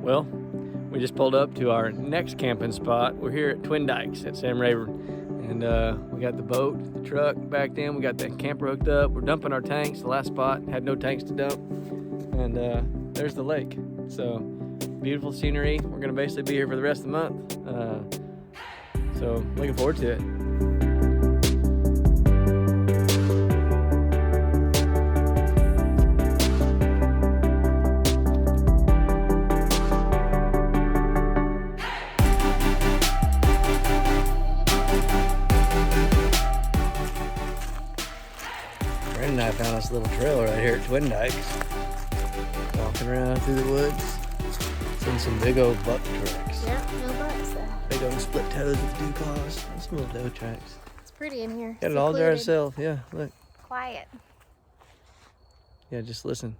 Well, we just pulled up to our next camping spot. We're here at Twin Dikes at Sam Rayburn. And we got the boat, the truck backed in. We got the camper hooked up. We're dumping our tanks. The last spot had no tanks to dump. And there's the lake. So beautiful scenery. We're gonna basically be here for the rest of the month. So looking forward to it. Miranda and I found this little trail right here at Twin Dikes. Walking around through the woods. Seeing some big old buck tracks. Yeah, no bucks though. Big old split toes with dew claws. Some little doe tracks. It's pretty in here. Got it all to ourselves. Yeah, look. Quiet. Yeah, just listen.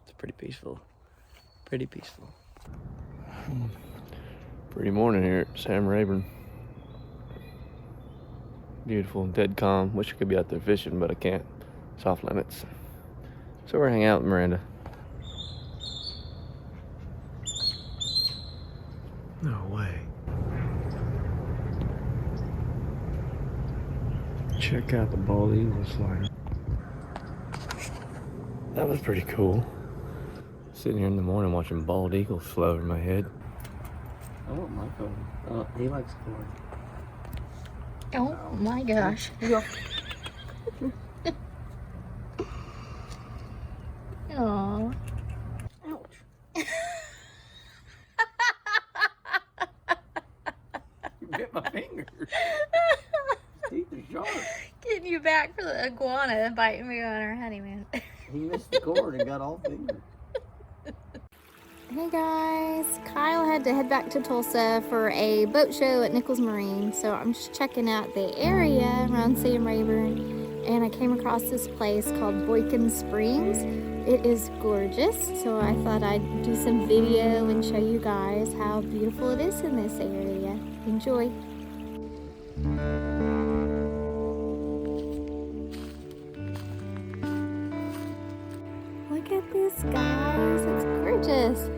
It's pretty peaceful. Pretty peaceful. Pretty morning here at Sam Rayburn. Beautiful, dead calm. Wish I could be out there fishing, but I can't. It's off limits. So we're hanging out with Miranda. No way. Check out the bald eagle slider. That was pretty cool. Sitting here in the morning watching bald eagles fly over my head. I want my phone. Oh, he likes corn. Oh my gosh. Aww. Ouch. You bit my finger. Teeth are sharp. Getting you back for the iguana biting me on our honeymoon. He missed the cord and got all finger. Hey guys, Kyle had to head back to Tulsa for a boat show at Nichols Marine, so I'm just checking out the area around Sam Rayburn, and I came across this place called Boykin Springs. It is gorgeous, so I thought I'd do some video and show you guys how beautiful it is in this area. Enjoy. Look at this, guys. It's gorgeous.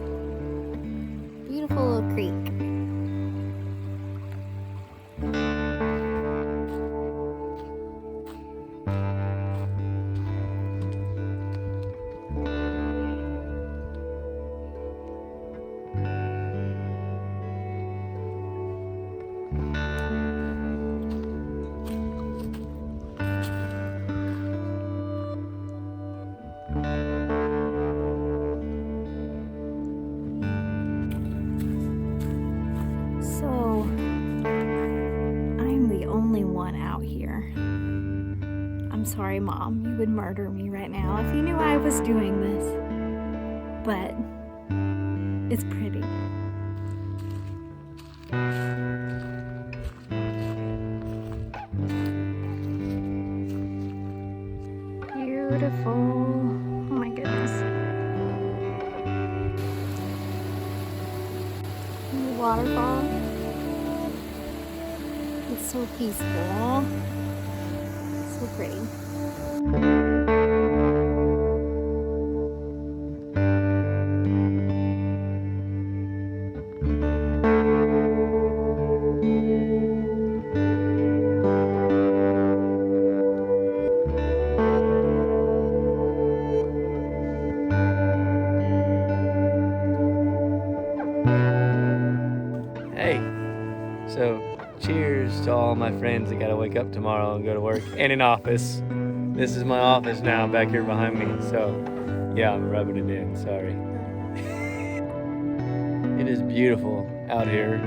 Beautiful little creek. I'm sorry, Mom, you would murder me right now if you knew I was doing this. But it's pretty. Beautiful. Oh my goodness. And the waterfall. It's so peaceful. So pretty. Hey, so cheers to all my friends that gotta wake up tomorrow and go to work and an office. This is my office now back here behind me, so yeah, I'm rubbing it in, sorry. It is beautiful out here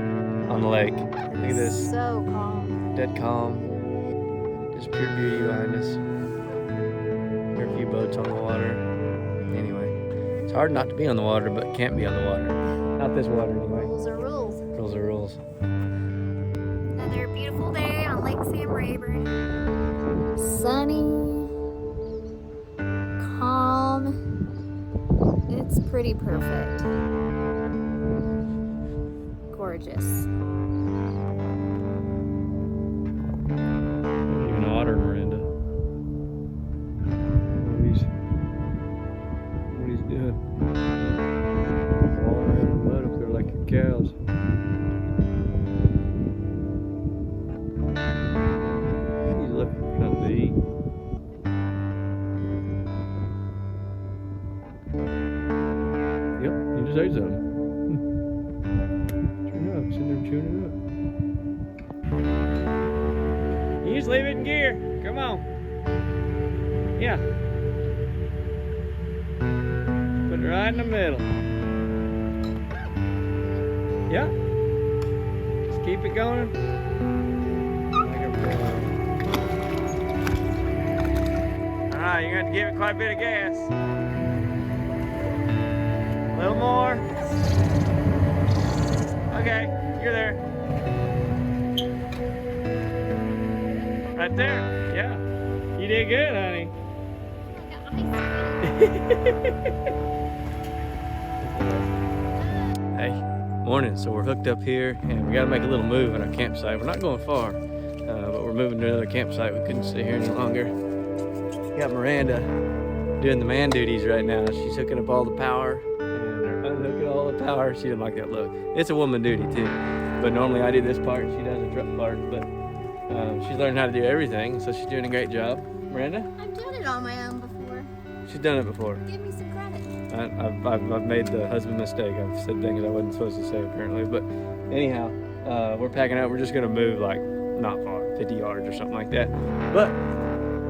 on the lake. Look at this. So calm. Dead calm. Just pure beauty behind us. There are a few boats on the water. Anyway, it's hard not to be on the water, but can't be on the water. Not this water anyway. Rules are rules. Rules are rules. Another beautiful day on Lake Sam Rayburn. Sunny, calm. It's pretty perfect. Gorgeous. Even otter, Miranda. What he's doing. cows. He's looking for something to eat. Yep, he just ate something. Sure enough, sitting there chewing it up. You just leave it in gear. Come on. Yeah. Put it right in the middle. Yeah. Just keep it going. Alright, you're going to have to give it quite a bit of gas. A little more. Okay, you're there. Right there. Yeah. You did good, honey. Hey, morning. So we're hooked up here and we got to make a little move in our campsite. We're not going far, but we're moving to another campsite. We couldn't stay here any longer. Got Miranda doing the man duties right now. She's hooking up all the power and unhooking all the power. She didn't like that look. It's a woman duty too, but normally I do this part. She does the truck part, but she's learned how to do everything, so she's doing a great job. Miranda? I've done it on my own before. She's done it before. Give me some credit. I've made the husband mistake. I've said things I wasn't supposed to say apparently, but anyhow, we're packing up. We're just gonna move like not far, 50 yards or something like that. But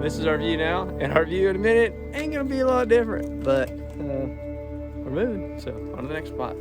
this is our view now, and our view in a minute ain't gonna be a lot different, but we're moving, so on to the next spot.